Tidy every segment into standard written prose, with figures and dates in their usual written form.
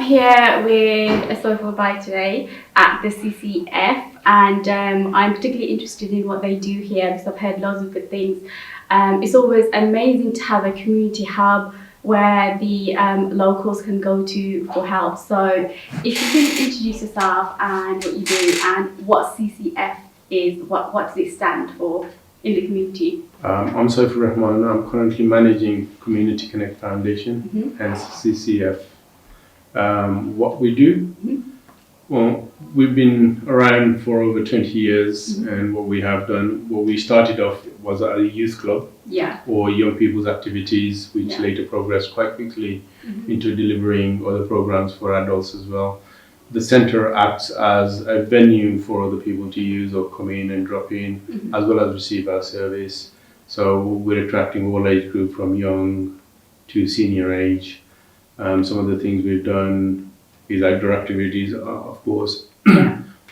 here with a social buy today at the CCF, and I'm particularly interested in what they do here because I've heard loads of good things. It's always amazing to have a community hub where the locals can go to for help. So if you can introduce yourself and what you do and what CCF is, what does it stand for in the community? I'm Saifur Rahman. I'm currently managing Community Connect Foundation, hence CCF. What we do? Well, we've been around for over 20 years, and what we have done, what we started off was a youth club or young people's activities, which later progressed quite quickly into delivering other programs for adults as well. The center acts as a venue for other people to use or come in and drop in, as well as receive our service. So we're attracting all age group from young to senior age. Some of the things we've done is outdoor activities, of course,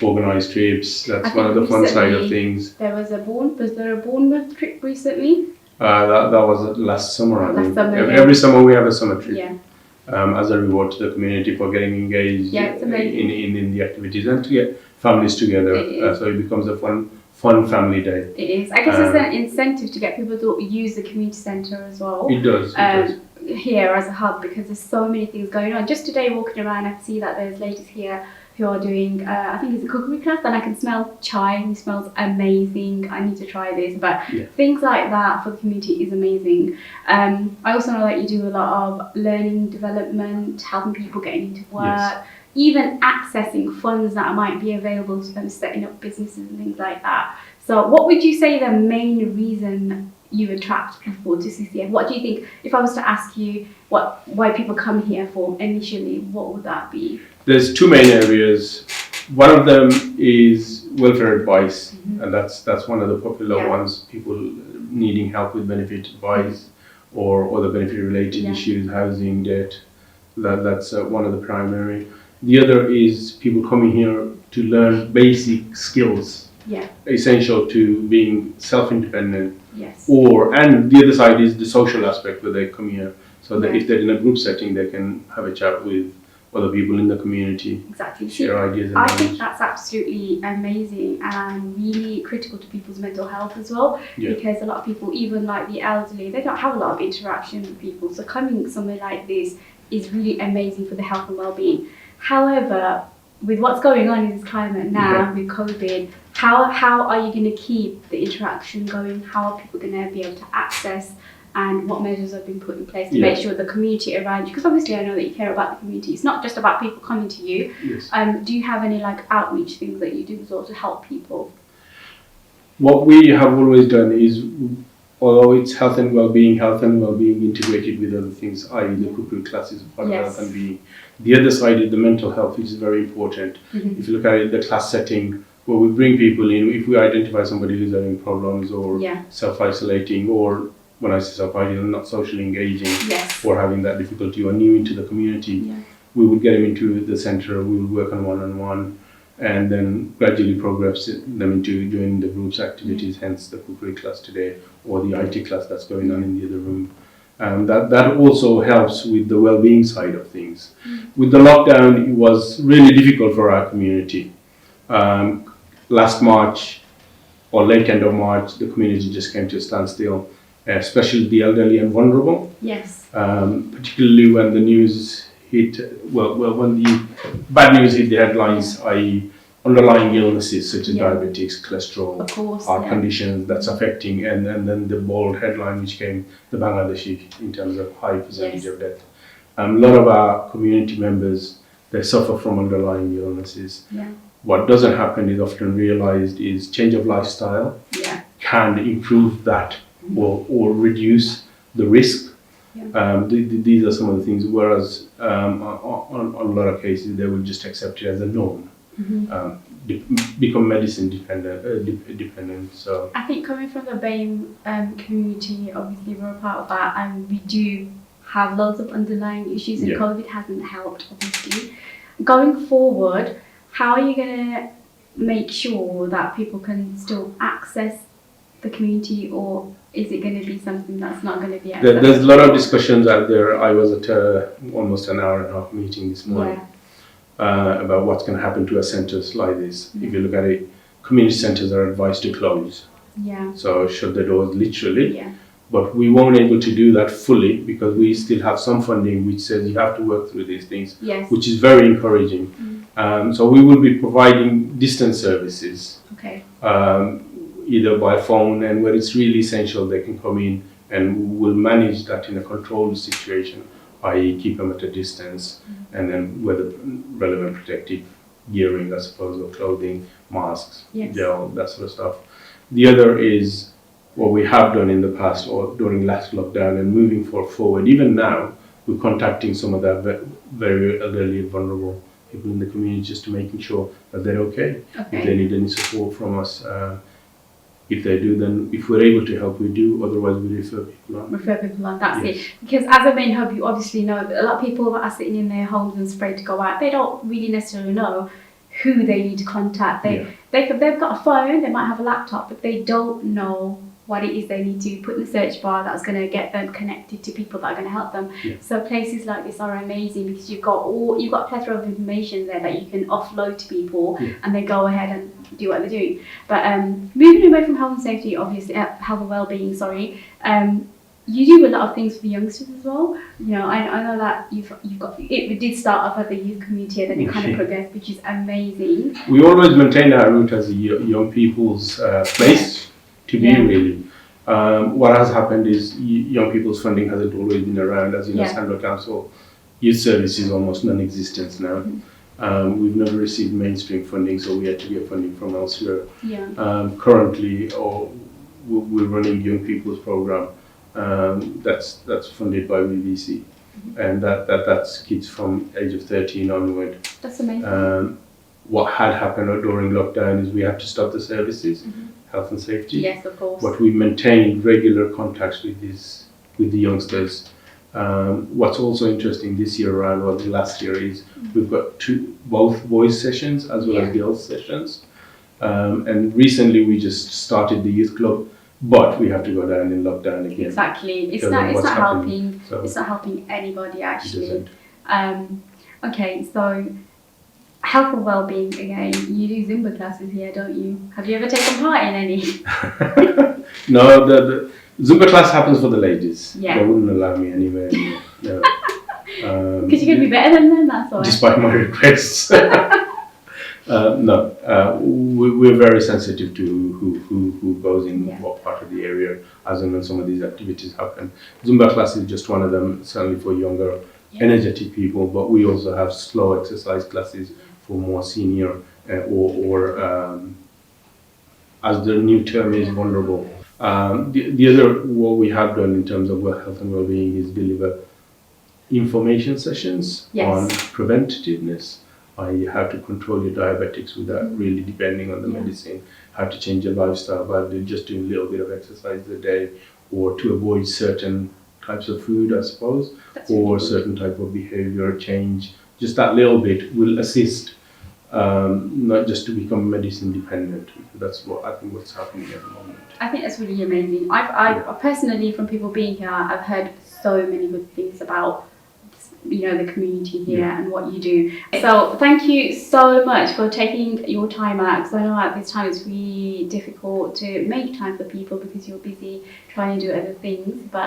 organised trips. That's one of the fun side of things. Was there a Bournemouth trip recently? That was last summer, I think. Every summer we have a summer trip. As a reward to the community for getting engaged in the activities and to get families together. So it becomes a fun family day. It is. I guess it's an incentive to get people to use the community centre as well. It does. Here as a hub, because there's so many things going on. Just today walking around, I can see that there's ladies here who are doing, I think it's a cookery class, and I can smell chai. It smells amazing. I need to try this. But things like that for the community is amazing. I also know that you do a lot of learning development, helping people getting into work, even accessing funds that might be available to them, setting up businesses and things like that. So what would you say the main reason you attract people to CCF? What do you think, if I was to ask you why people come here for initially, what would that be? There's two main areas. One of them is welfare advice, and that's one of the popular ones. People needing help with benefit advice or other benefit related issues, housing, debt. That's one of the primary. The other is people coming here to learn basic skills, essential to being self-independent. And the other side is the social aspect, where they come here so that if they're in a group setting, they can have a chat with other people in the community. Exactly. Share ideas and I think that's absolutely amazing and really critical to people's mental health as well, because a lot of people, even like the elderly, they don't have a lot of interaction with people. So coming somewhere like this is really amazing for the health and well-being. However, with what's going on in this climate now with COVID, how are you going to keep the interaction going? How are people going to be able to access, and what measures have been put in place to make sure the community around you, because obviously I know that you care about the community, it's not just about people coming to you. Do you have any outreach things that you do as well to help people? What we have always done is, although it's health and well-being integrated with other things, i.e. the cookery classes of part of health and being. The other side is the mental health, which is very important. If you look at it, the class setting, where we bring people in, if we identify somebody who's having problems or self-isolating, or when I say self-isolating, not socially engaging or having that difficulty or new into the community, we would get them into the centre, we would work on one-on-one, and then gradually progress them into doing the group's activities, hence the cookery class today, or the IT class that's going on in the other room. That also helps with the well-being side of things. With the lockdown, it was really difficult for our community. Last March, or late end of March, the community just came to a standstill, especially the elderly and vulnerable. Particularly when the news hit, when the bad news hit the headlines, i.e. underlying illnesses such as diabetes, cholesterol, heart conditions that's affecting, and then the bold headline which came, the Bangladeshi, in terms of high percentage of death. A lot of our community members, they suffer from underlying illnesses. What doesn't happen is often realized is change of lifestyle can improve that or reduce the risk. These are some of the things, whereas on a lot of cases they will just accept it as a norm. Become medicine dependent. So I think coming from the BAME community, obviously we're a part of that, and we do have loads of underlying issues, and COVID hasn't helped, obviously. Going forward, how are you going to make sure that people can still access the community, or is it going to be something that's not going to be There's a lot of discussions out there. I was at almost an hour and a half meeting this morning about what's going to happen to our centres like this. If you look at it, community centres are advised to close. Yeah. So shut the doors literally. Yeah. But we weren't able to do that fully because we still have some funding which says you have to work through these things, Yes. which is very encouraging. So we will be providing distance services, Okay. either by phone, and where it's really essential they can come in, and we'll manage that in a controlled situation, i.e. keep them at a distance, and then with the relevant protective gearing, I suppose, or clothing, masks, Yes. gel, that sort of stuff. The other is what we have done in the past or during last lockdown, and moving forward, even now, we're contacting some of the very elderly and vulnerable people in the community just to making sure that they're okay. If they need any support from us, if they do, then if we're able to help, we do. Otherwise, we refer people on. That's it. Because as a main hub, you obviously know a lot of people that are sitting in their homes and afraid to go out. They don't really necessarily know who they need to contact. They've got a phone, they might have a laptop, but they don't know what it is they need to put in the search bar that's going to get them connected to people that are going to help them. So places like this are amazing because you've got a plethora of information there that you can offload to people, and they go ahead and do what they're doing. But moving away from health and safety, obviously, health and well-being, you do a lot of things for the youngsters as well. You know, I know that you've got it did start off at the youth community, and then it kind of progressed, which is amazing. We always maintain our route as a young people's place to be, really. What has happened is young people's funding hasn't always been around. As you know, Sandwell Council youth service is almost non-existent now. We've never received mainstream funding, so we had to get funding from elsewhere. Currently, we're running young people's program. That's funded by BBC, and that's kids from age of 13 onward. That's amazing. What had happened during lockdown is we had to stop the services, health and safety. Yes, of course. But we maintained regular contacts with the youngsters. What's also interesting this year around, or the last year, is we've got both boys sessions as well as girls sessions. And recently we just started the youth club, but we have to go down in lockdown again. Exactly. It's not helping. So it's not helping anybody actually. Okay, so health and well-being again. You do Zumba classes here, don't you? Have you ever taken part in any? No, the Zumba class happens for the ladies. Yeah. They wouldn't allow me anywhere anymore. No. Because you're going to be better than them, that's why. Despite my requests. No, we're very sensitive to who goes in what part of the area, as and when some of these activities happen. Zumba class is just one of them, certainly for younger, energetic people, but we also have slow exercise classes for more senior or as the new term is, vulnerable. The other, what we have done in terms of health and well-being is deliver information sessions on preventativeness, i.e. how to control your diabetics without really depending on the medicine, how to change your lifestyle by just doing a little bit of exercise a day, or to avoid certain types of food, I suppose, or certain type of behavior change. Just that little bit will assist, not just to become medicine dependent. That's what I think what's happening at the moment. I think that's really amazing. I've personally, from people being here, I've heard so many good things about the community here and what you do. So thank you so much for taking your time out, because I know at this time it's really difficult to make time for people because you're busy trying to do other things, but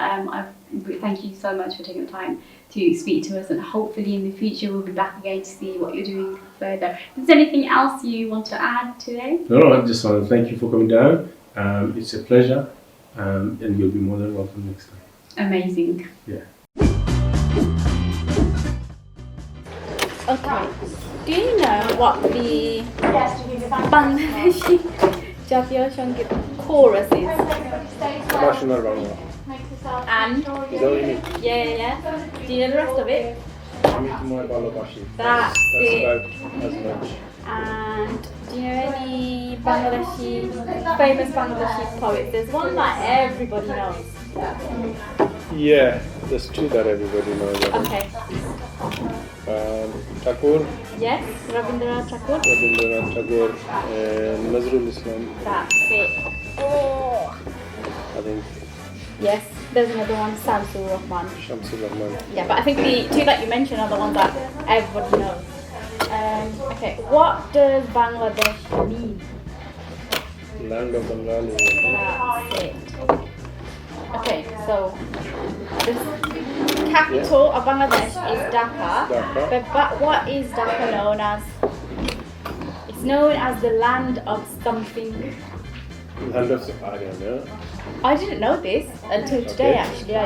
thank you so much for taking the time to speak to us, and hopefully in the future we'll be back again to see what you're doing further. Is there anything else you want to add today? No, I just want to thank you for coming down. It's a pleasure, and you'll be more than welcome next time. Amazing. Yeah. Okay, do you know what the Bangladeshi Jatiya Sangeet chorus is? National Bangla. And? Is that what you mean? Yeah. Do you know the rest of it? That's about as much. And do you know any famous Bangladeshi poets? There's one that everybody knows. Yeah, there's two that everybody knows. Okay. Tagore. Yes, Rabindranath Tagore. And Nazrul Islam. That's it. Oh. I think Yes, there's another one, Samsul Rahman. Shamsul Rahman. Yeah, but I think the two that you mentioned are the ones that everybody knows. Okay, what does Bangladesh mean? Land of Bengali. That's it. Okay, so the capital of Bangladesh is Dhaka. Dhaka. But what is Dhaka known as? It's known as the land of something. Land of I don't know. I didn't know this until today. Okay. Actually, I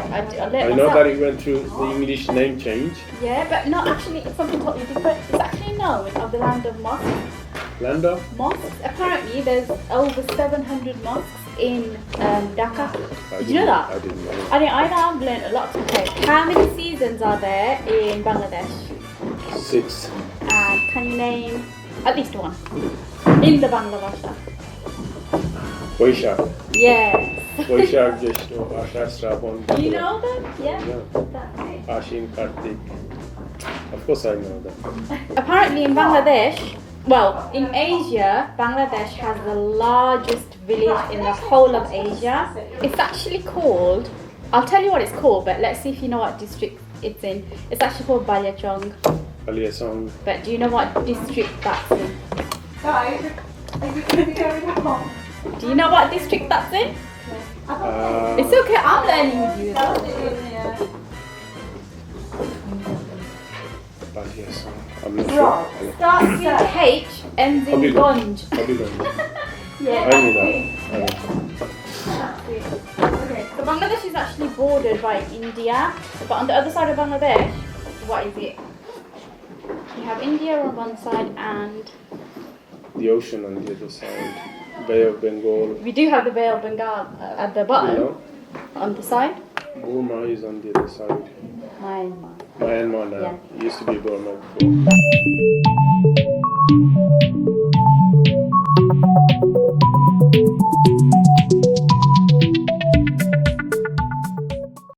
learned I know myself. that it went through the English name change. Yeah, but not actually. It's something totally different. It's actually known as the land of mosques. Land of? Mosques. Apparently, there's over 700 mosques in Dhaka. Did you know that? I didn't know. I have learned a lot. Okay, how many seasons are there in Bangladesh? 6. And can you name at least one in the Bangladesh? Boishak. Yes. Boishak, Jeshto, Ashar, Shravan. Do you know them? Yeah. Yeah. That's it. Ashin, Kartik. Of course I know that. Apparently in Bangladesh, well, in Asia, Bangladesh has the largest village in the whole of Asia. It's actually called, I'll tell you what it's called, but let's see if you know what district it's in. It's actually called Balyachong. Aliasong. But do you know what district that's in? Do you know what district that's in? It's okay, I'm learning with you. Aliasong. I'm not sure. Starts with H, ends in Gonj. Habiganj. Yeah, I knew that. Okay, so Bangladesh is actually bordered by India, but on the other side of Bangladesh, what is it? You have India on one side and The ocean on the other side. Bay of Bengal. we do have the Bay of Bengal at the bottom. You know? On the side, Burma is on the other side. Myanmar. Myanmar now. Yeah. It used to be Burma before.